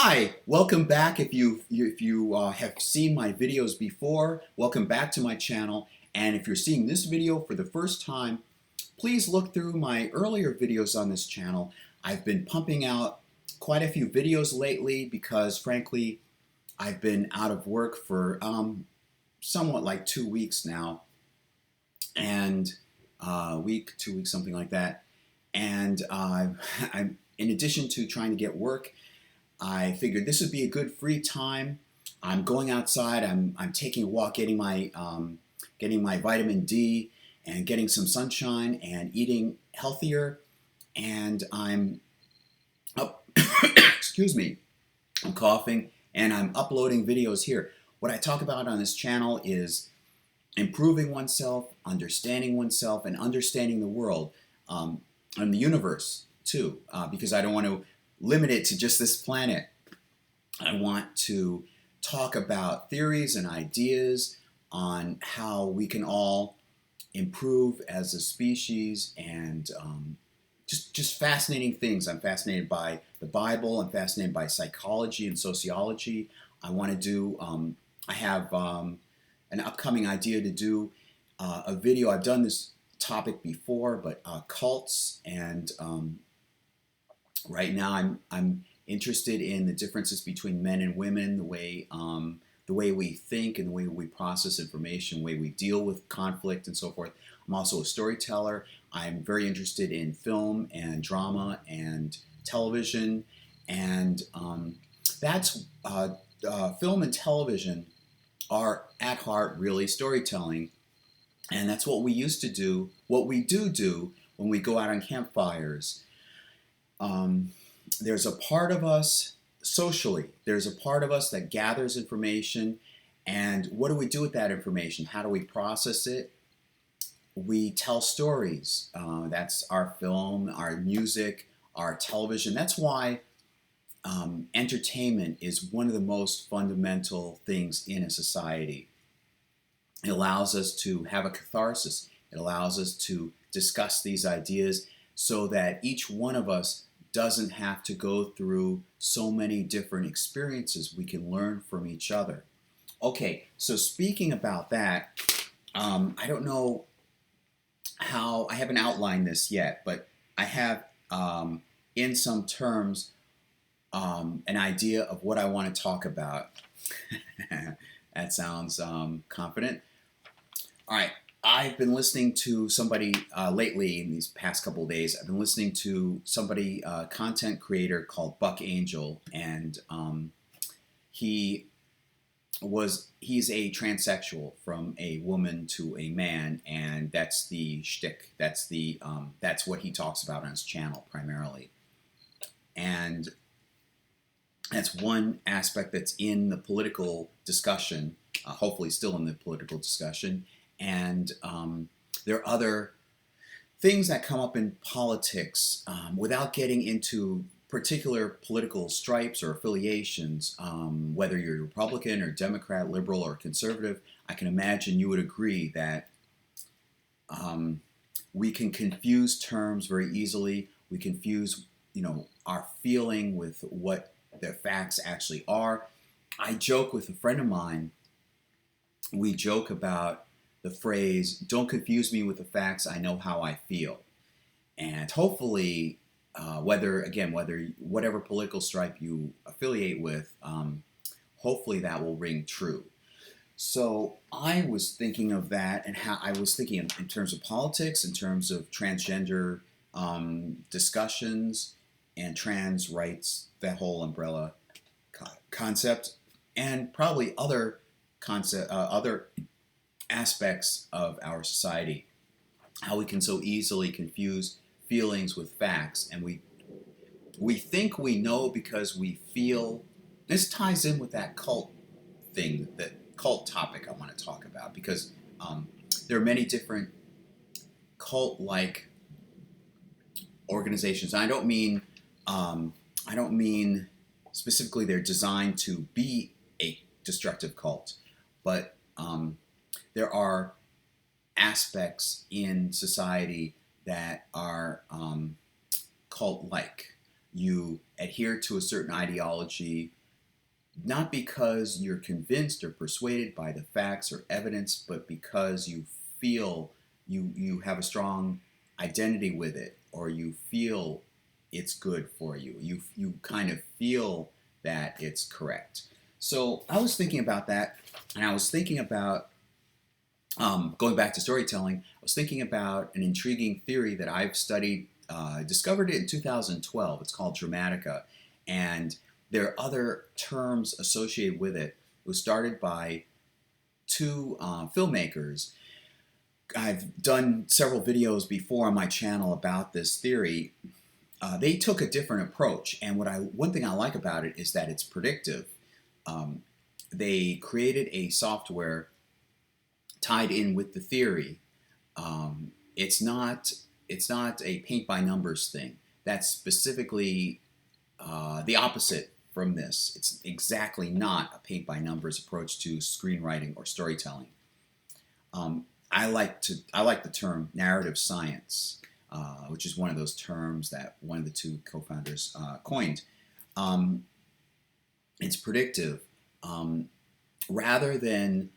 Hi, welcome back. If you have seen my videos before, welcome back to my channel. And if you're seeing this video for the first time, please look through my earlier videos on this channel. I've been pumping out quite a few videos lately because, frankly, I've been out of work for somewhat like 2 weeks now, and week, 2 weeks, something like that. And I'm in addition to trying to get work. I figured this would be a good free time. I'm going outside. I'm taking a walk, getting my vitamin D, and getting some sunshine, and eating healthier. And I'm up. Excuse me. I'm coughing, and I'm uploading videos here. What I talk about on this channel is improving oneself, and understanding the world, and the universe too, because I don't want to limit it to just this planet. I want to talk about theories and ideas on how we can all improve as a species, and just fascinating things. I'm fascinated by the Bible. I'm fascinated by psychology and sociology. I want to do. I have an upcoming idea to do a video. I've done this topic before, but cults, and right now I'm interested in the differences between men and women, the way we think and the way we process information, the way we deal with conflict and so forth. I'm also a storyteller. I'm very interested in film and drama and television, and that's film and television are at heart really storytelling, and that's what we used to do. What we do when we go out on campfires. Um, there's a part of us socially, there's a part of us that gathers information, and what do we do with that information? How do we process it? We tell stories. That's our film, our music, our television. That's why entertainment is one of the most fundamental things in a society. It allows us to have a catharsis. It allows us to discuss these ideas so that each one of us doesn't have to go through so many different experiences. We can learn from each other. Okay, so speaking about that, I don't know how, I haven't outlined this yet, but I have, in some terms, an idea of what I want to talk about. That sounds confident. All right. I've been listening to somebody lately in these past couple of days. I've been listening to somebody, content creator called Buck Angel, and he he's a transsexual from a woman to a man, and that's the shtick. That's what he talks about on his channel primarily, and that's one aspect that's in the political discussion. Hopefully, still in the political discussion. And there are other things that come up in politics, without getting into particular political stripes or affiliations, whether you're Republican or Democrat, liberal or conservative. I can imagine you would agree that we can confuse terms very easily. We confuse, our feeling with what the facts actually are. I joke with a friend of mine. We joke about the phrase, "Don't confuse me with the facts, I know how I feel." And hopefully, whether whatever political stripe you affiliate with, hopefully that will ring true. So I was thinking of that, and how I was thinking in terms of politics, in terms of transgender discussions, and trans rights, that whole umbrella concept, and probably other aspects of our society, how we can so easily confuse feelings with facts, and we think we know because we feel. This ties in with that cult topic I want to talk about, because there are many different cult-like organizations. I don't mean specifically they're designed to be a destructive cult, but there are aspects in society that are cult-like. You adhere to a certain ideology, not because you're convinced or persuaded by the facts or evidence, but because you feel you have a strong identity with it, or you feel it's good for you. You kind of feel that it's correct. So I was thinking about that, and I was thinking about going back to storytelling. I was thinking about an intriguing theory that I've studied. Discovered it in 2012. It's called Dramatica, and there are other terms associated with it. It was started by two filmmakers. I've done several videos before on my channel about this theory. They took a different approach, and one thing I like about it is that it's predictive. Um, they created a software tied in with the theory. It's not a paint by numbers thing. That's specifically the opposite from this. It's exactly not a paint by numbers approach to screenwriting or storytelling. I like the term narrative science, which is one of those terms that one of the two co-founders coined. It's predictive. Rather than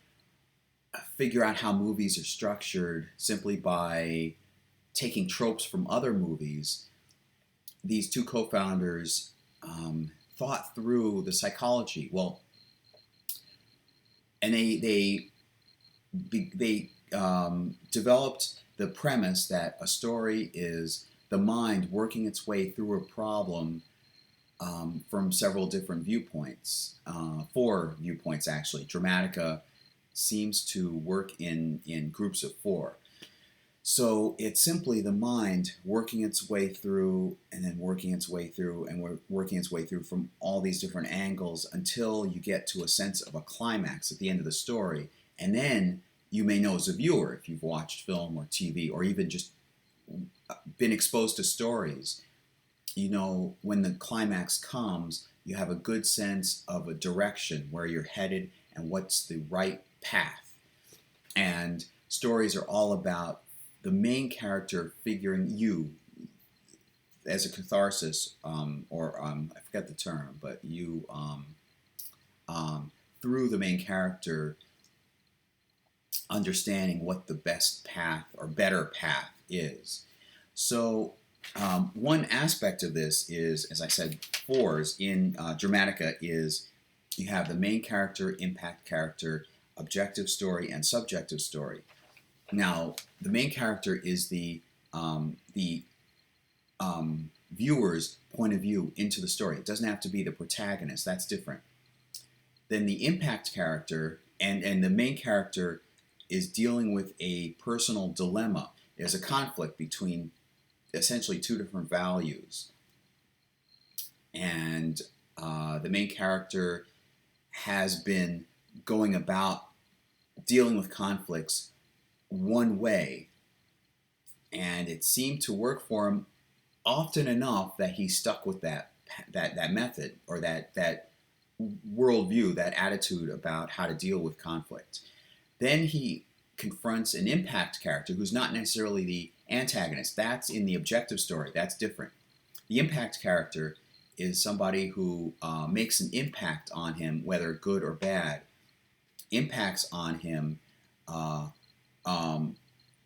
figure out how movies are structured simply by taking tropes from other movies, these two co-founders thought through the psychology. Well, and they developed the premise that a story is the mind working its way through a problem from several different viewpoints, 4 viewpoints actually. Dramatica seems to work in groups of 4. So it's simply the mind working its way through, and then working its way through, and working its way through from all these different angles until you get to a sense of a climax at the end of the story. And then you may know as a viewer, if you've watched film or TV, or even just been exposed to stories, you know when the climax comes, you have a good sense of a direction where you're headed and what's the right path. And stories are all about the main character figuring you as a catharsis, I forget the term, but you through the main character understanding what the best path or better path is. So one aspect of this is, as I said, 4s in Dramatica is you have the main character, impact character, objective story, and subjective story. Now, the main character is the viewer's point of view into the story. It doesn't have to be the protagonist. That's different. Then the impact character and the main character is dealing with a personal dilemma. There's a conflict between essentially 2 different values. And the main character has been going about dealing with conflicts one way, and it seemed to work for him often enough that he stuck with that method, or that worldview, that attitude about how to deal with conflict. Then he confronts an impact character who's not necessarily the antagonist. That's in the objective story. That's different. The impact character is somebody who makes an impact on him, whether good or bad, impacts on him,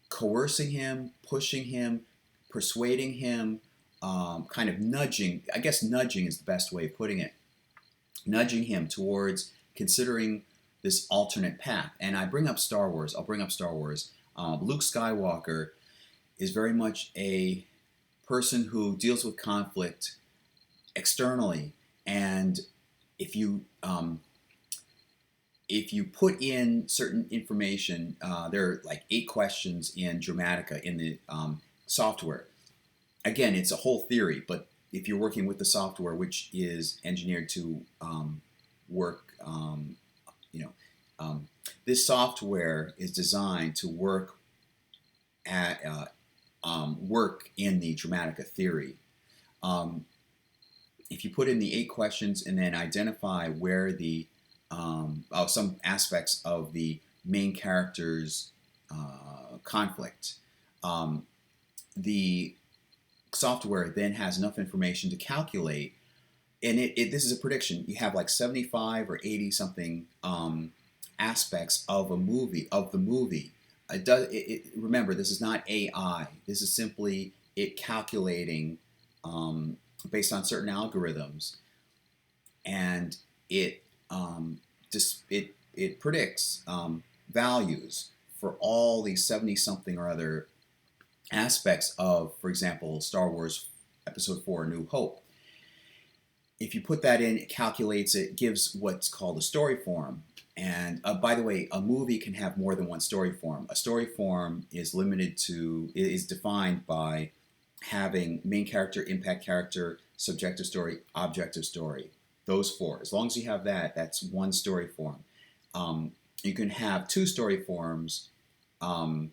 coercing him, pushing him, persuading him, kind of nudging. I guess nudging is the best way of putting it. Nudging him towards considering this alternate path. And I bring up Star Wars. I'll bring up Star Wars. Luke Skywalker is very much a person who deals with conflict externally, and if you put in certain information, there are like 8 questions in Dramatica in the software. Again, it's a whole theory, but if you're working with the software, which is engineered to work, this software is designed to work in the Dramatica theory. If you put in the 8 questions and then identify where the some aspects of the main character's conflict, the software then has enough information to calculate, and this is a prediction. You have like 75 or 80 something aspects of the movie. Remember, this is not AI. This is simply it calculating based on certain algorithms, and it predicts values for all these 70 something or other aspects of, for example, Star Wars Episode 4: A New Hope. If you put that in, it calculates it, gives what's called a story form. And by the way, a movie can have more than one story form. A story form is defined by having main character, impact character, subjective story, objective story. Those four. As long as you have that, that's one story form. You can have two story forms and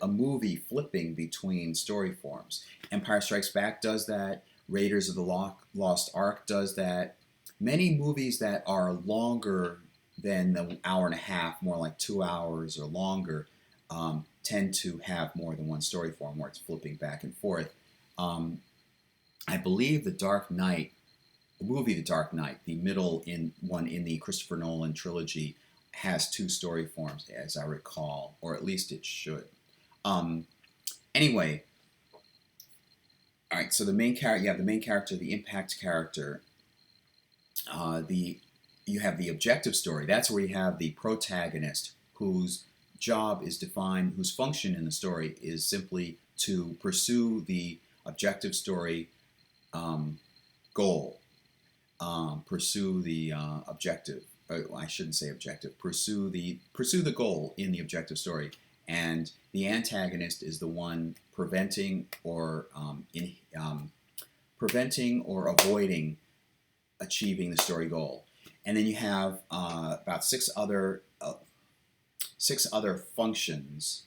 a movie flipping between story forms. Empire Strikes Back does that. Raiders of the Lost Ark does that. Many movies that are longer than an hour and a half, more like 2 hours or longer, tend to have more than one story form where it's flipping back and forth. I believe The Dark Knight, the movie The Dark Knight, the middle one in the Christopher Nolan trilogy, has two story forms, as I recall, or at least it should. Anyway, all right. So the main character, you have the main character, the impact character. You have the objective story. That's where you have the protagonist, whose job is defined, whose function in the story is simply to pursue the objective story goal. Pursue the objective. I shouldn't say objective. Pursue the goal in the objective story, and the antagonist is the one preventing or avoiding achieving the story goal. And then you have about six other functions.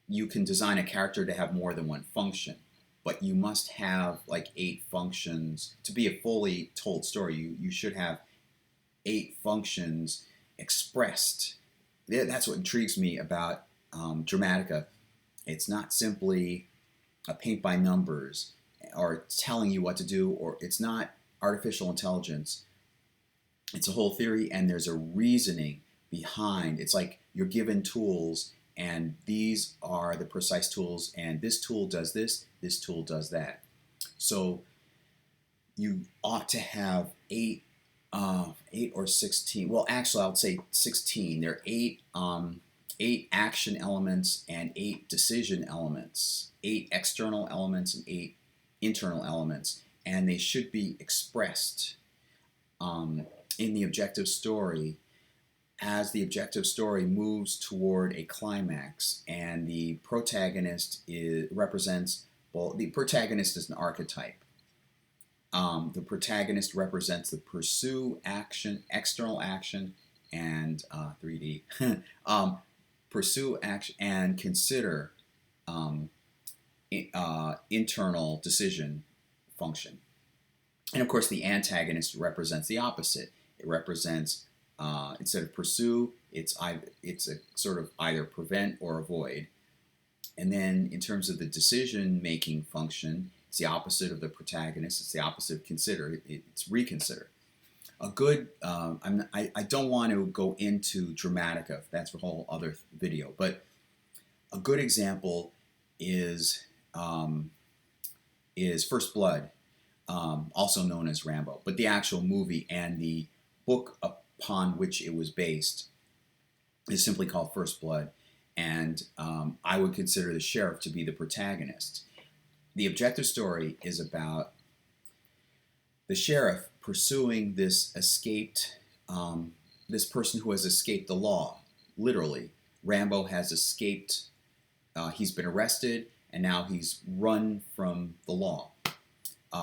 You can design a character to have more than one function, but you must have like 8 functions to be a fully told story. You should have 8 functions expressed. That's what intrigues me about Dramatica. It's not simply a paint by numbers or telling you what to do, or it's not artificial intelligence. It's a whole theory, and there's a reasoning behind. It's like you're given tools, and these are the precise tools, and this tool does this tool does that. So you ought to have 8 or 16. Well, actually, I would say 16. There are 8 action elements and 8 decision elements, 8 external elements and 8 internal elements, and they should be expressed in the objective story as the objective story moves toward a climax, and the protagonist represents, well, the protagonist is an archetype. The protagonist represents the pursue action, external action, and 3D. Pursue action and consider internal decision function. And of course, the antagonist represents the opposite. It represents, instead of pursue, it's a sort of either prevent or avoid. And then in terms of the decision-making function, it's the opposite of the protagonist. It's the opposite of consider. It's reconsider. A good, I don't want to go into Dramatica. That's a whole other video. But a good example is First Blood, also known as Rambo. But the actual movie and the book upon which it was based is simply called First Blood. And I would consider the sheriff to be the protagonist. The objective story is about the sheriff pursuing this person who has escaped the law. Literally, Rambo has escaped. He's been arrested, and now he's run from the law.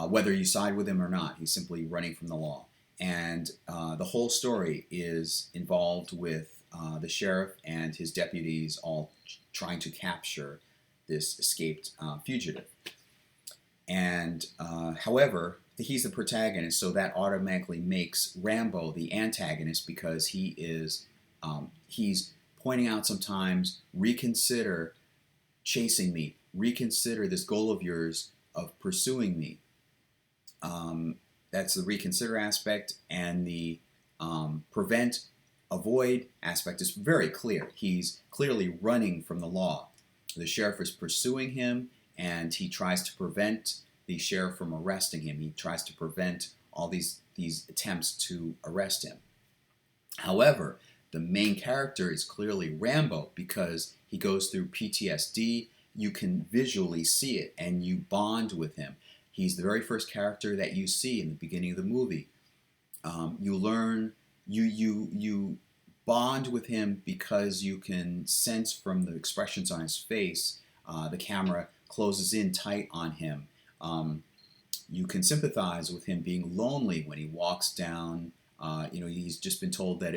Whether you side with him or not, he's simply running from the law. And the whole story is involved with the sheriff and his deputies all trying to capture this escaped fugitive. And however, he's the protagonist, so that automatically makes Rambo the antagonist, because he's pointing out sometimes, reconsider chasing me. reconsider this goal of yours of pursuing me. That's the reconsider aspect, and the prevent, avoid aspect is very clear. He's clearly running from the law. The sheriff is pursuing him, and he tries to prevent the sheriff from arresting him. He tries to prevent all these attempts to arrest him. However, the main character is clearly Rambo because he goes through PTSD. You can visually see it, and you bond with him. He's the very first character that you see in the beginning of the movie. You learn, you bond with him because you can sense from the expressions on his face. The camera closes in tight on him. You can sympathize with him being lonely when he walks down. He's just been told that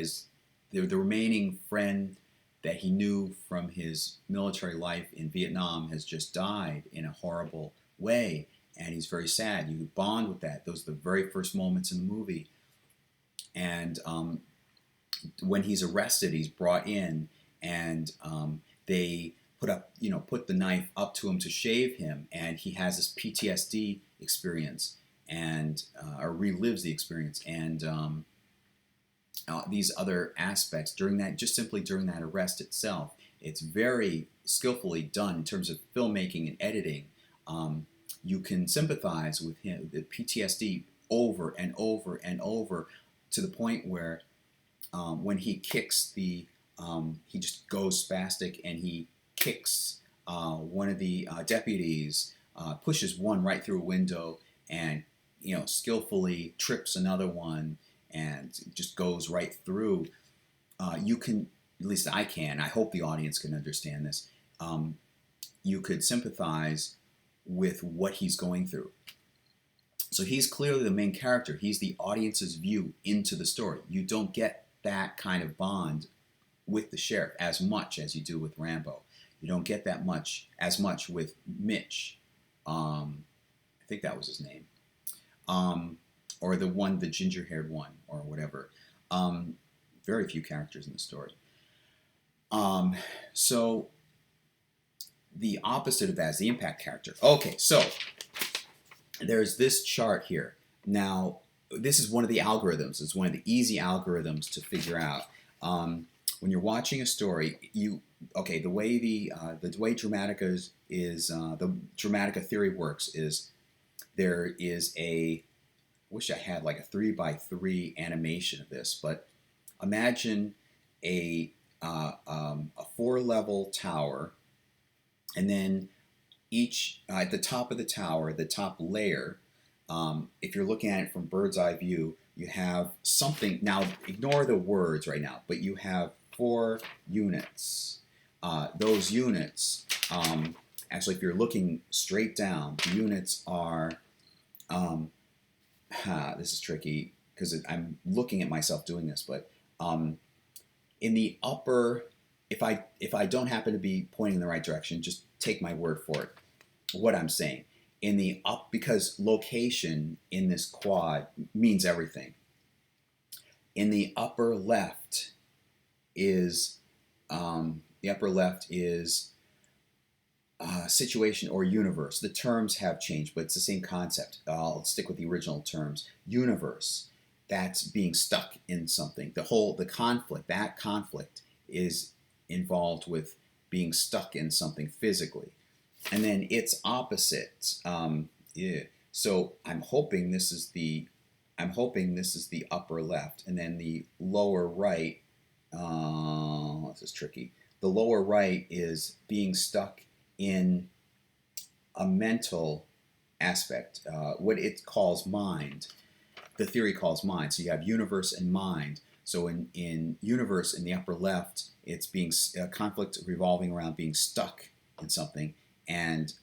the remaining friend that he knew from his military life in Vietnam has just died in a horrible way, and he's very sad. You bond with that. Those are the very first moments in the movie. And when he's arrested, he's brought in, and they put the knife up to him to shave him, and he has this PTSD experience, and or relives the experience, and these other aspects during that arrest itself. It's very skillfully done in terms of filmmaking and editing. You can sympathize with him, the PTSD, over and over and over, to the point where when he kicks he just goes spastic, and he kicks one of the deputies, pushes one right through a window, and skillfully trips another one, and just goes right through. You can, at least I can, I hope the audience can understand this, you could sympathize with what he's going through. So he's clearly the main character. He's the audience's view into the story. You don't get that kind of bond with the sheriff as much as you do with Rambo. You don't get as much with Mitch. I think that was his name. Or the ginger-haired one, or whatever. Very few characters in the story. So the opposite of that is the impact character. Okay, so there's this chart here. Now, this is one of the algorithms. It's one of the easy algorithms to figure out. When you're watching a story, the way the way Dramatica the Dramatica theory works is there is I wish I had like a 3x3 animation of this, but imagine a 4-level tower, and then each at the top of the tower, the top layer, if you're looking at it from bird's eye view, you have something. Now, ignore the words right now, but you have 4 units. Those units, actually, if you're looking straight down, the units are, this is tricky because I'm looking at myself doing this, but in the upper, if I don't happen to be pointing in the right direction, just take my word for it. What I'm saying, because location in this quad means everything. In the upper left is situation or universe. The terms have changed, but it's the same concept. I'll stick with the original terms. Universe, that's being stuck in something. The conflict, that conflict is involved with being stuck in something physically. And then its opposite. So I'm hoping this is the upper left, and then the lower right. This is tricky. The lower right is being stuck in a mental aspect, what it calls mind. The theory calls mind. So you have universe and mind. So in universe, in the upper left, it's being conflict revolving around being stuck in something, and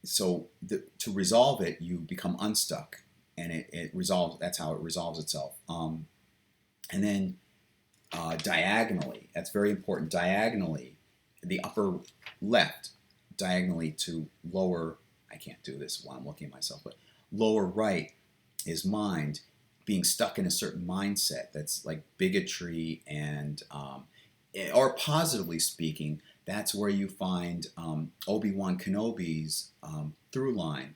so to resolve it, you become unstuck, and it resolves. That's how it resolves itself. And then diagonally, that's very important. Diagonally, the upper left, diagonally to lower. I can't do this while I'm looking at myself, but lower right is mind, being stuck in a certain mindset that's like bigotry and, or positively speaking, That's where you find Obi-Wan Kenobi's through line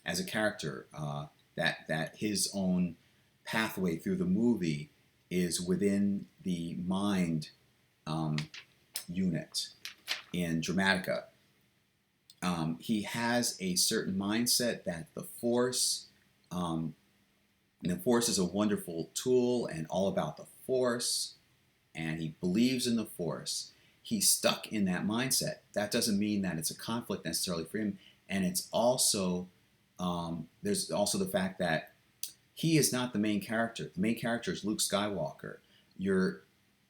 as a character. That his own pathway through the movie is within the mind unit in Dramatica. He has a certain mindset that the Force is a wonderful tool and all about the Force, and he believes in the Force. He's stuck in that mindset. That doesn't mean that it's a conflict necessarily for him, and it's also there's also the fact that he is not the main character. The main character is Luke Skywalker. You're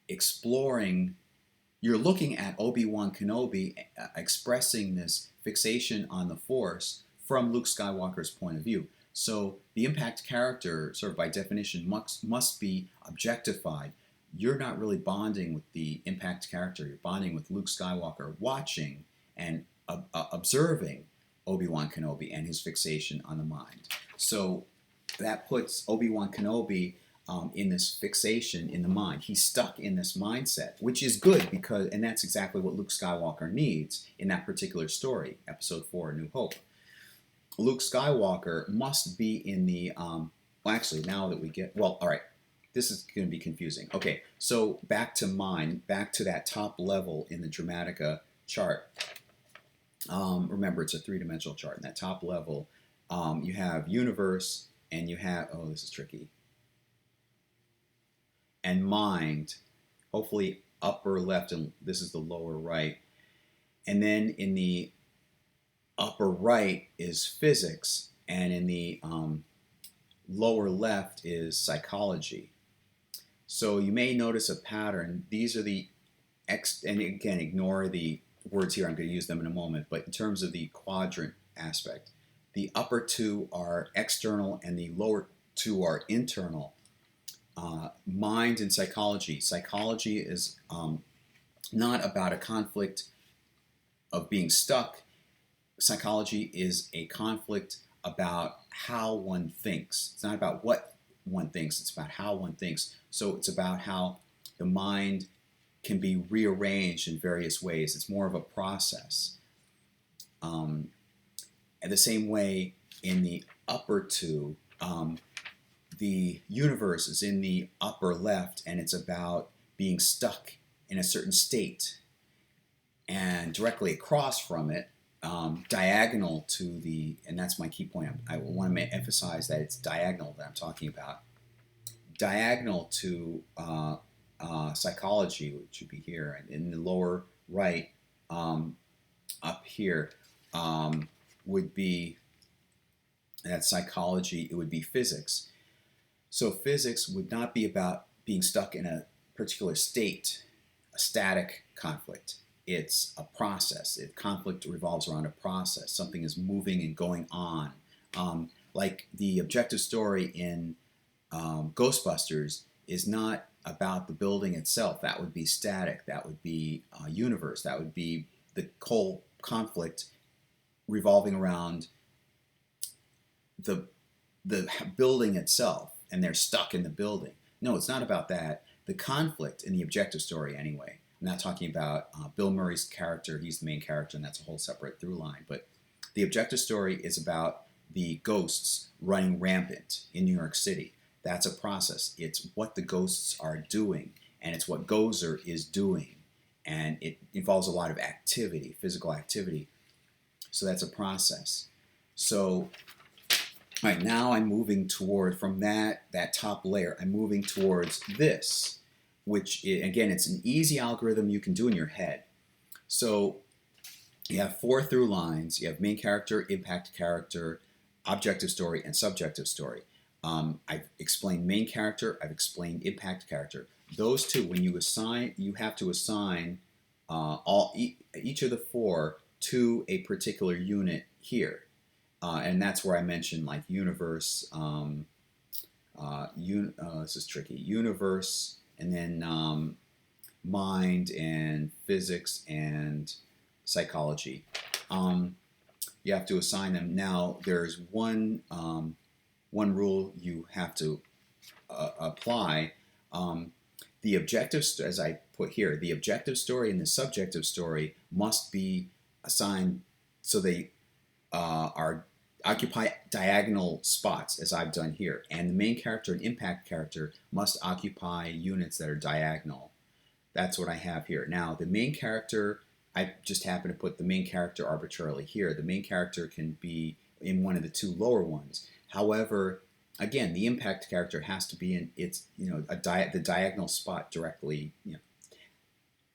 exploring, you're looking at Obi-Wan Kenobi expressing this fixation on the Force from Luke Skywalker's point of view. So the impact character, sort of by definition, must be objectified. You're not really bonding with the impact character. You're bonding with Luke Skywalker, watching and observing Obi-Wan Kenobi and his fixation on the mind. So that puts Obi-Wan Kenobi in this fixation in the mind. He's stuck in this mindset, which is good because, and that's exactly what Luke Skywalker needs in that particular story, Episode 4, A New Hope. Luke Skywalker must be in the, well, actually, now that we get, well, all right, this is going to be confusing. Okay, so back to mind, back to that top level in the Dramatica chart. Remember, it's a three-dimensional chart. In that top level, you have universe, and you have, oh, this is tricky, and mind, hopefully upper left, and this is the lower right. And then in the upper right is physics, and in the lower left is psychology. So you may notice a pattern. These are the, and again, ignore the words here, I'm going to use them in a moment, but in terms of the quadrant aspect, the upper two are external and the lower two are internal. Mind and psychology. Psychology is not about a conflict of being stuck. Psychology is a conflict about how one thinks. It's not about what one thinks, it's about how one thinks. So it's about how the mind can be rearranged in various ways. It's more of a process. And the same way in the upper two, the universe is in the upper left, and it's about being stuck in a certain state. And directly across from it, diagonal to the, and that's my key point, I want to emphasize that it's diagonal that I'm talking about. Diagonal to psychology, which would be here, and in the lower right, up here, would be, that psychology, it would be physics. So physics would not be about being stuck in a particular state, a static conflict. It's a process. Conflict revolves around a process. Something is moving and going on. Like the objective story in Ghostbusters is not about the building itself. That would be static. That would be universe. That would be the whole conflict revolving around the building itself, and they're stuck in the building. No, it's not about that. The conflict in the objective story, anyway. I'm not talking about Bill Murray's character. He's the main character, and that's a whole separate through line. But the objective story is about the ghosts running rampant in New York City. That's a process. It's what the ghosts are doing, and it's what Gozer is doing. And it involves a lot of activity, physical activity. So that's a process. So, all right, now I'm moving toward, from that top layer, I'm moving towards this, which, again, it's an easy algorithm you can do in your head. So you have 4 through lines. You have main character, impact character, objective story, and subjective story. I've explained main character, I've explained impact character. Those two, when you assign, you have to assign each of the 4 to a particular unit here. And that's where I mentioned like universe, this is tricky, universe, and then mind and physics and psychology. You have to assign them. Now there's one rule you have to apply. the objective, as I put here, the objective story and the subjective story must be assigned so they are occupy diagonal spots, as I've done here, and the main character and impact character must occupy units that are diagonal. That's what I have here. Now, the main character, I just happen to put the main character arbitrarily here. The main character can be in one of the two lower ones. However, again, the impact character has to be in its, the diagonal spot directly.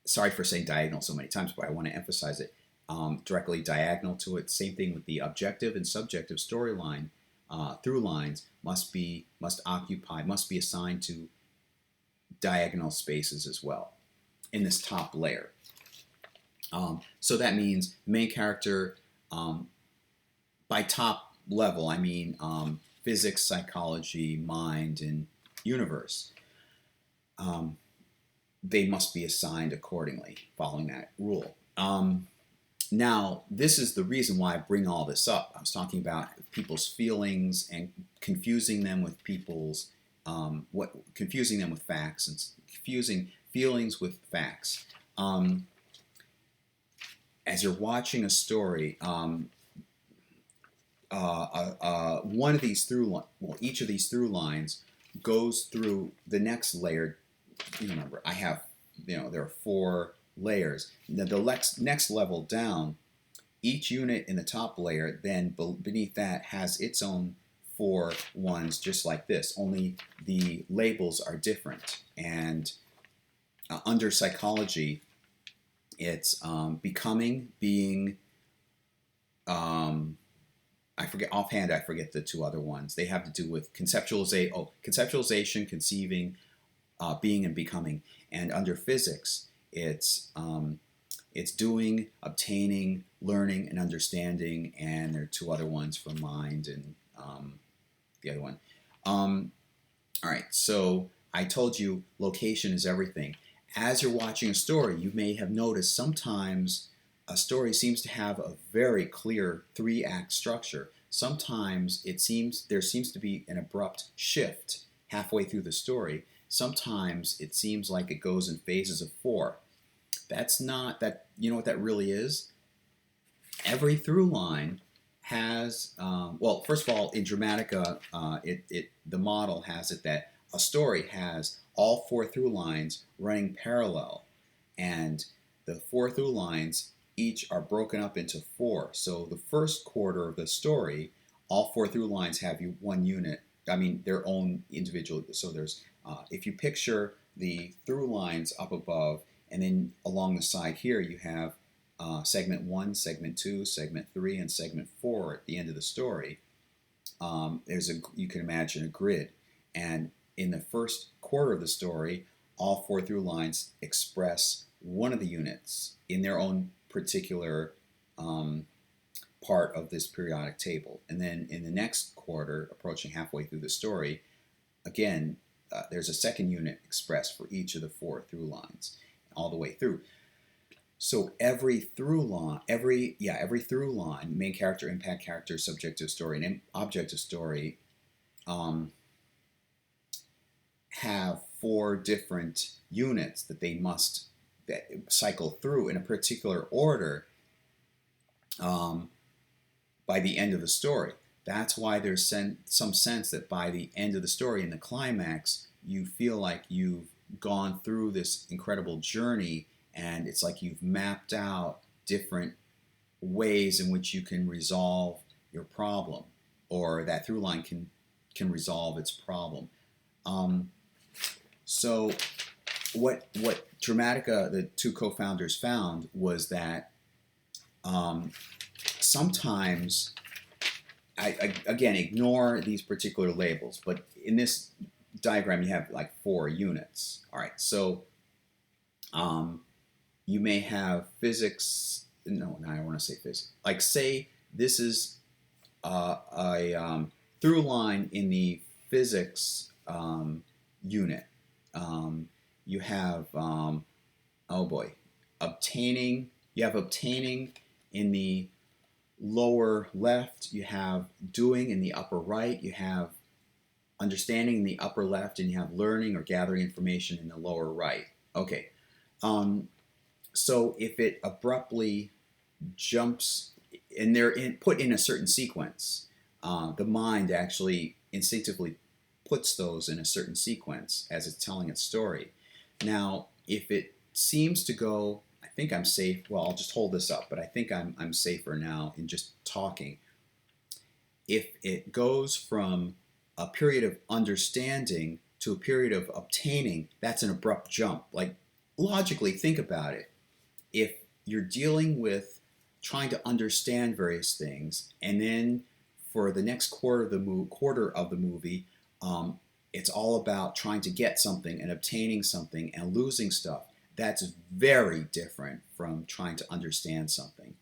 Sorry for saying diagonal so many times, but I want to emphasize it. Directly diagonal to it. Same thing with the objective and subjective storyline. Through lines must be assigned to diagonal spaces as well in this top layer. So that means main character, by top level, I mean physics, psychology, mind, and universe. They must be assigned accordingly, following that rule. Now, this is the reason why I bring all this up. I was talking about people's feelings and confusing them with confusing them with facts and confusing feelings with facts. As you're watching a story, one of these each of these through lines goes through the next layer. Remember, I have, there are 4 layers. The next level down, each unit in the top layer, then beneath that, has its own 4 ones, just like this. Only the labels are different. And under psychology, it's becoming, being. I forget offhand. I forget the 2 other ones. They have to do with conceptualization, conceiving, being, and becoming. And under physics, it's doing, obtaining, learning, and understanding. And there are 2 other ones for mind and the other one. All right. So I told you location is everything. As you're watching a story, you may have noticed sometimes a story seems to have a very clear 3-act structure. Sometimes there seems to be an abrupt shift halfway through the story. Sometimes it seems like it goes in phases of 4. That's not that. You know what that really is? Every through line has, first of all, in Dramatica, the model has it that a story has all 4 through lines running parallel, and the 4 through lines each are broken up into 4. So the first quarter of the story, all 4 through lines have one unit. I mean, their own individual. So there's, if you picture the through lines up above, and then along the side here you have segment 1, segment 2, segment 3, and segment 4 at the end of the story. You can imagine a grid, and in the first quarter of the story, all 4 through lines express one of the units in their own particular part of this periodic table. And then in the next quarter, approaching halfway through the story, again, there's a second unit expressed for each of the 4 through lines all the way through. So every through line, main character, impact character, subjective story, and objective story, have 4 different units that they must cycle through in a particular order by the end of the story. That's why there's some sense that by the end of the story, in the climax, you feel like you've gone through this incredible journey, and it's like you've mapped out different ways in which you can resolve your problem, or that through line can resolve its problem. So what Dramatica, the 2 co-founders, found was that sometimes, I again, ignore these particular labels, but in this diagram you have like 4 units. All right, so you may have physics. No, I don't want to say physics. Like, say this is a through line in the physics unit. You have obtaining. You have obtaining in the lower left. You have doing in the upper right. You have understanding in the upper left, and you have learning or gathering information in the lower right. Okay, um, so if it abruptly jumps and put in a certain sequence, the mind actually instinctively puts those in a certain sequence as it's telling its story. Now, if it seems to go, I think I'm safe. Well, I'll just hold this up, but I think I'm safer now in just talking. If it goes from a period of understanding to a period of obtaining, that's an abrupt jump. Like, logically, think about it. If you're dealing with trying to understand various things, and then for the next quarter of the movie, it's all about trying to get something and obtaining something and losing stuff. That's very different from trying to understand something.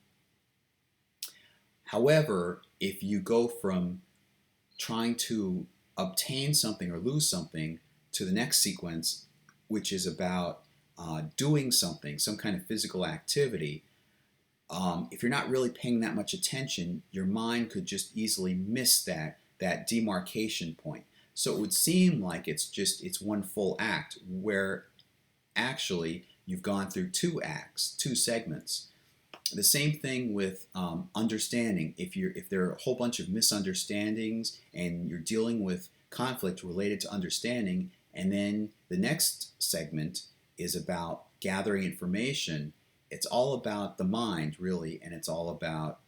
However, if you go from trying to obtain something or lose something to the next sequence, which is about doing something, some kind of physical activity, if you're not really paying that much attention, your mind could just easily miss that demarcation point. So it would seem like it's one full act, where actually you've gone through two acts, two segments. The same thing with understanding. If there are a whole bunch of misunderstandings and you're dealing with conflict related to understanding, and then the next segment is about gathering information, it's all about the mind, really, and it's all about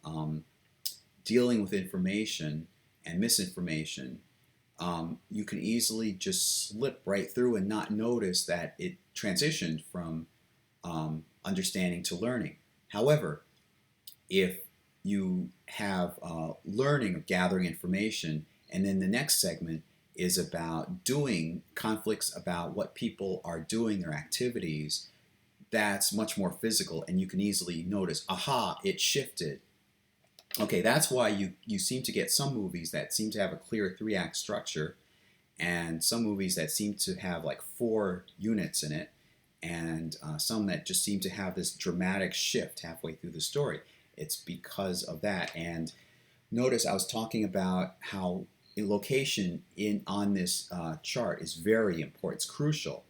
dealing with information and misinformation. You can easily just slip right through and not notice that it transitioned from understanding to learning. However, if you have learning or gathering information, and then the next segment is about doing conflicts about what people are doing, their activities, that's much more physical, and you can easily notice, aha, it shifted. Okay, that's why you seem to get some movies that seem to have a clear three-act structure, and some movies that seem to have like 4 units in it, and some that just seem to have this dramatic shift halfway through the story. It's because of that. And notice I was talking about how location on this chart is very important. It's crucial.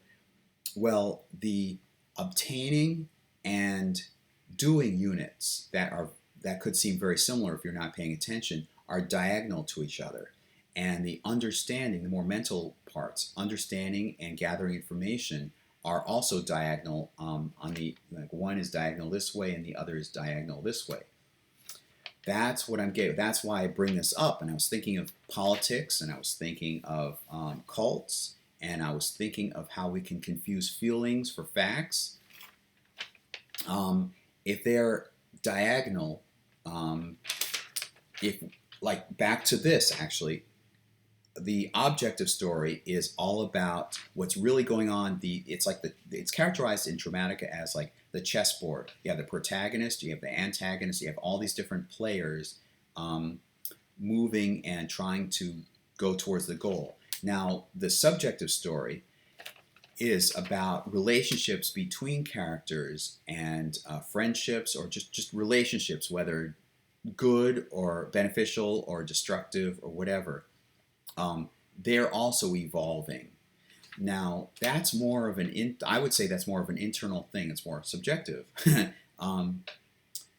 Well, the obtaining and doing units that could seem very similar if you're not paying attention are diagonal to each other. And the understanding, the more mental parts, understanding and gathering information, are also diagonal. On the like one is diagonal this way and the other is diagonal this way. That's what I'm getting. That's why I bring this up. And I was thinking of politics, and I was thinking of cults, and I was thinking of how we can confuse feelings for facts. If they're diagonal, if like back to this actually, the objective story is all about what's really going on. It's characterized in Dramatica as like the chessboard. You have the protagonist, you have the antagonist, you have all these different players moving and trying to go towards the goal. Now, the subjective story is about relationships between characters and friendships, or just relationships, whether good or beneficial or destructive or whatever. They're also evolving. Now, that's more of I would say that's more of an internal thing. It's more subjective.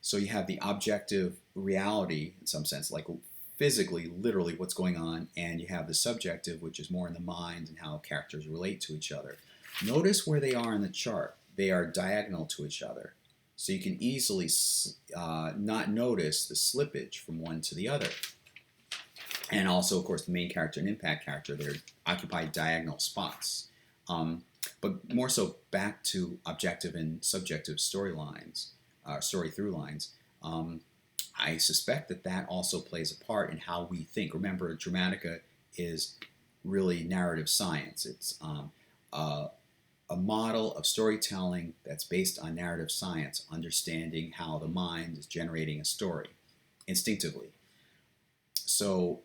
So you have the objective reality, in some sense, like physically, literally what's going on, and you have the subjective, which is more in the mind and how characters relate to each other. Notice where they are in the chart. They are diagonal to each other. So you can easily not notice the slippage from one to the other. And also, of course, the main character and impact character, they're occupied diagonal spots. But more so back to objective and subjective storylines, story through lines. I suspect that also plays a part in how we think. Remember, Dramatica is really narrative science. It's a model of storytelling that's based on narrative science, understanding how the mind is generating a story instinctively. So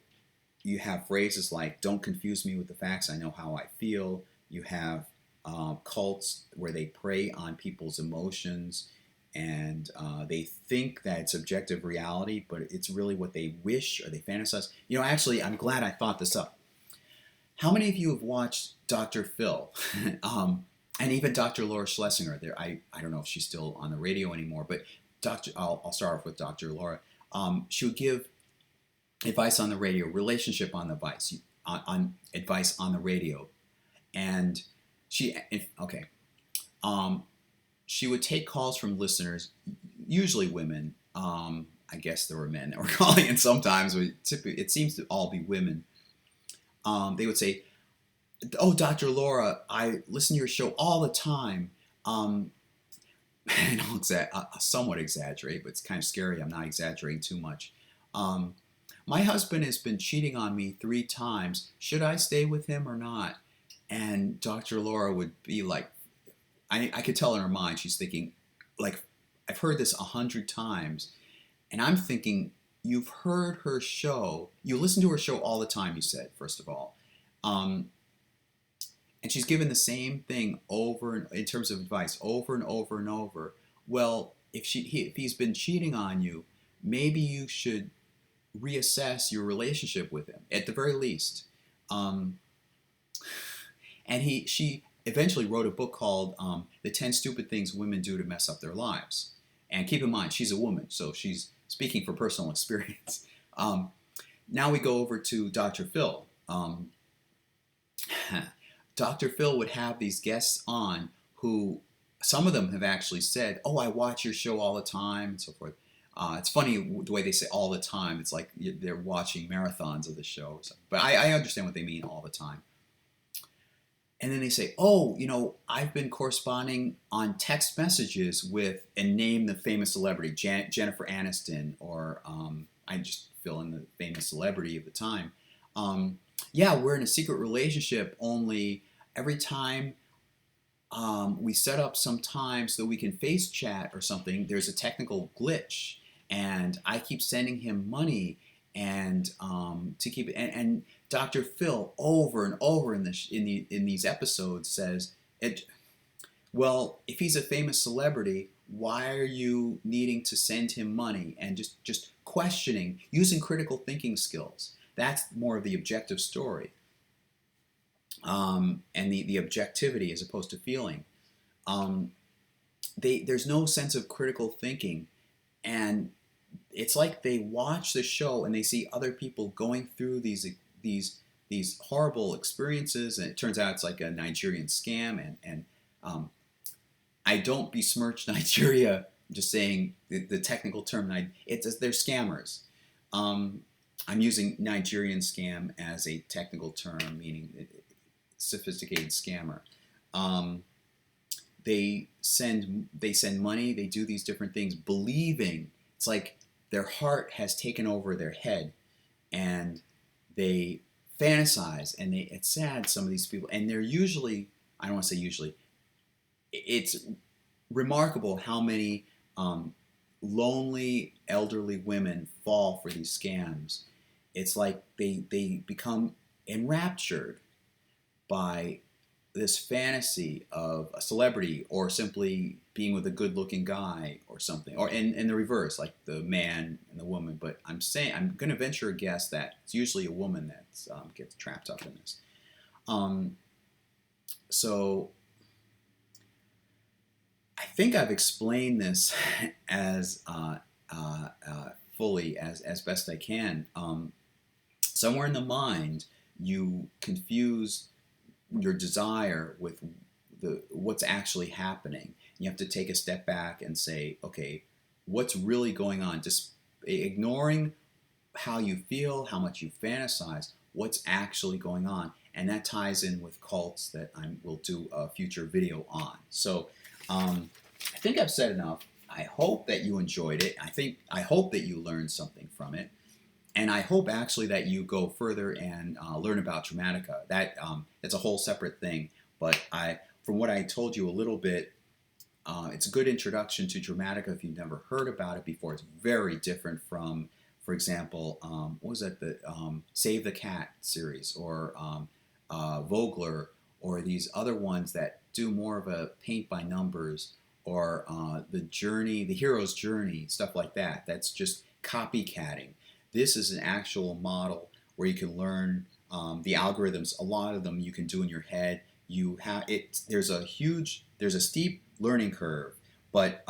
you have phrases like, don't confuse me with the facts, I know how I feel. You have cults where they prey on people's emotions, and they think that it's objective reality, but it's really what they wish or they fantasize. Actually, I'm glad I thought this up. How many of you have watched Dr. Phil? And even Dr. Laura Schlesinger? There, I don't know if she's still on the radio anymore, but I'll start off with Dr. Laura. She would give advice on the radio, relationship on the advice, on advice on the radio, and okay. She would take calls from listeners, usually women. I guess there were men that were calling in sometimes, but typically it seems to all be women. They would say, "Oh, Dr. Laura, I listen to your show all the time." And I'll somewhat exaggerate, but it's kind of scary. I'm not exaggerating too much. My husband has been cheating on me 3 times. Should I stay with him or not? And Dr. Laura would be like, I could tell in her mind, she's thinking, like, I've heard this 100 times. And I'm thinking, you've heard her show. You listen to her show all the time, you said, first of all. And she's given the same thing in terms of advice, over and over and over. Well, if he's been cheating on you, maybe you should reassess your relationship with him, at the very least. And she eventually wrote a book called The 10 Stupid Things Women Do to Mess Up Their Lives. And keep in mind, she's a woman, so she's speaking for personal experience. Now we go over to Dr. Phil. Dr. Phil would have these guests on who, some of them have actually said, "Oh, I watch your show all the time," and so forth. It's funny the way they say all the time. It's like they're watching marathons of the show or something. But I understand what they mean all the time. And then they say, "Oh, I've been corresponding on text messages with," and name the famous celebrity, Jennifer Aniston, or I just fill in the famous celebrity of the time. Yeah, we're in a secret relationship, only every time we set up some time so we can face chat or something, there's a technical glitch, and I keep sending him money and to keep it. And Dr. Phil over and over in these episodes says, well, if he's a famous celebrity, why are you needing to send him money? And just questioning, using critical thinking skills. That's more of the objective story. And the objectivity as opposed to feeling. There's no sense of critical thinking, and it's like they watch the show and they see other people going through these horrible experiences, and it turns out it's like a Nigerian scam. And I don't besmirch Nigeria. I'm just saying the technical term. They're scammers. I'm using Nigerian scam as a technical term, meaning sophisticated scammer. They send money. They do these different things, believing it's like their heart has taken over their head, and they fantasize. And it's sad, some of these people, and they're usually, I don't want to say usually, it's remarkable how many lonely elderly women fall for these scams. It's like they become enraptured by this fantasy of a celebrity, or simply being with a good-looking guy or something, or in the reverse, like the man and the woman. But I'm going to venture a guess that it's usually a woman that gets trapped up in this. So I think I've explained this as fully as best I can. Somewhere in the mind, you confuse your desire with what's actually happening. You have to take a step back and say, okay, what's really going on? Just ignoring how you feel, how much you fantasize, what's actually going on. And that ties in with cults that will do a future video on. So I think I've said enough. I hope that you enjoyed it. I hope that you learned something from it. And I hope actually that you go further and learn about Dramatica. That's a whole separate thing. But from what I told you a little bit, it's a good introduction to Dramatica if you've never heard about it before. It's very different from, for example, what was that? The Save the Cat series, or Vogler, or these other ones that do more of a paint by numbers, or the hero's journey, stuff like that. That's just copycatting. This is an actual model where you can learn The algorithms, a lot of them you can do in your head. You have it. There's a steep learning curve, but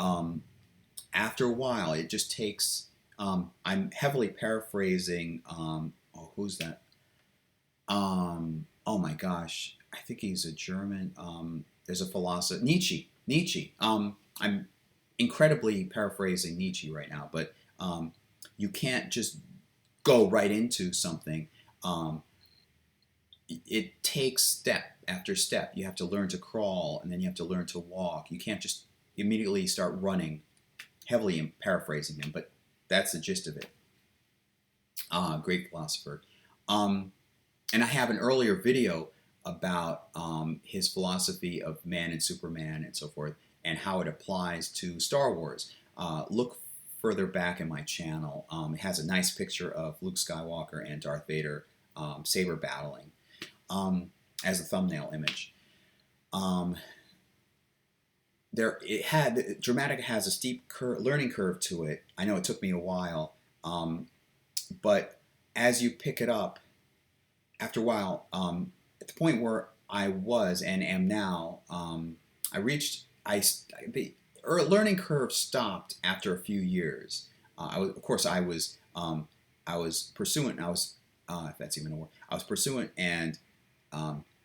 after a while, it just takes. I'm heavily paraphrasing. Oh, who's that? Oh my gosh, I think he's a German. There's a philosopher, Nietzsche. Nietzsche. I'm incredibly paraphrasing Nietzsche right now, but you can't just go right into something. Um, it takes step after step. You have to learn to crawl, and then you have to learn to walk. You can't just immediately start running. Heavily paraphrasing him, but that's the gist of it. Great philosopher. Um, and I have an earlier video about his philosophy of man and Superman and so forth, and how it applies to Star Wars. Look further back in my channel. It has a nice picture of Luke Skywalker and Darth Vader saber battling as a thumbnail image. Um, Dramatic has a steep learning curve to it. I know it took me a while, but as you pick it up, after a while, at the point where I was and am now, I reached the learning curve stopped after a few years. Of course, I was pursuant. If that's even a word, I was pursuant and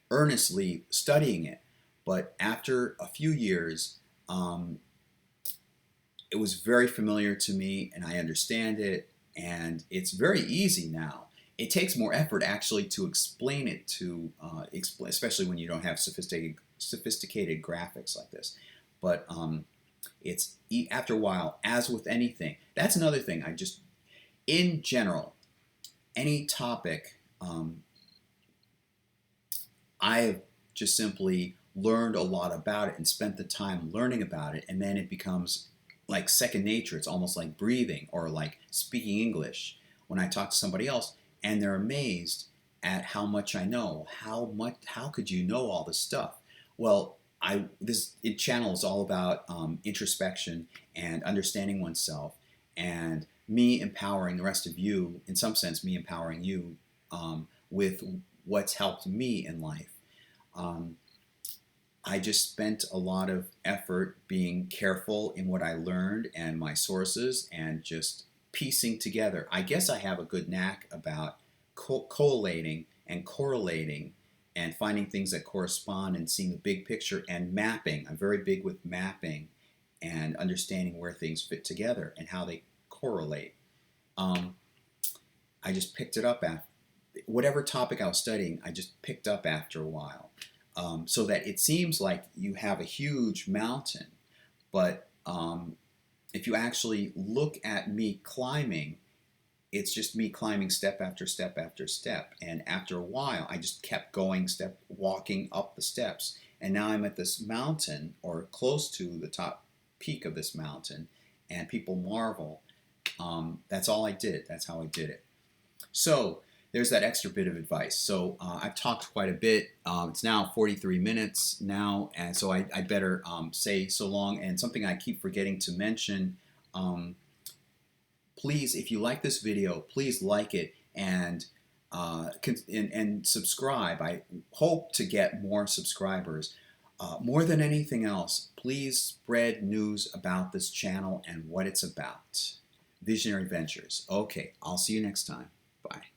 earnestly studying it. But after a few years, it was very familiar to me, and I understand it, and it's very easy now. It takes more effort actually to explain it to, especially when you don't have sophisticated graphics like this. But it's after a while, as with anything. That's another thing. In general, any topic, I've just simply learned a lot about it and spent the time learning about it, and then it becomes like second nature. It's almost like breathing or like speaking English. When I talk to somebody else and they're amazed at how much I know, how could you know all this stuff? Well, this channel is all about introspection and understanding oneself, and me empowering the rest of you, in some sense, me empowering you with what's helped me in life. I just spent a lot of effort being careful in what I learned and my sources and just piecing together. I guess I have a good knack about collating and correlating and finding things that correspond and seeing the big picture and mapping. I'm very big with mapping and understanding where things fit together and how they correlate. I just picked it up after whatever topic I was studying. I just picked up after a while. So that it seems like you have a huge mountain, but if you actually look at me climbing, it's just me climbing step after step after step. And after a while, I just kept going, walking up the steps. And now I'm at this mountain, or close to the top peak of this mountain, and people marvel. That's all I did. That's how I did it. So there's that extra bit of advice. So I've talked quite a bit. It's now 43 minutes now, and so I better say so long. And something I keep forgetting to mention, please, if you like this video, please like it and subscribe. I hope to get more subscribers. More than anything else, please spread news about this channel and what it's about. Visionary Ventures. Okay, I'll see you next time. Bye.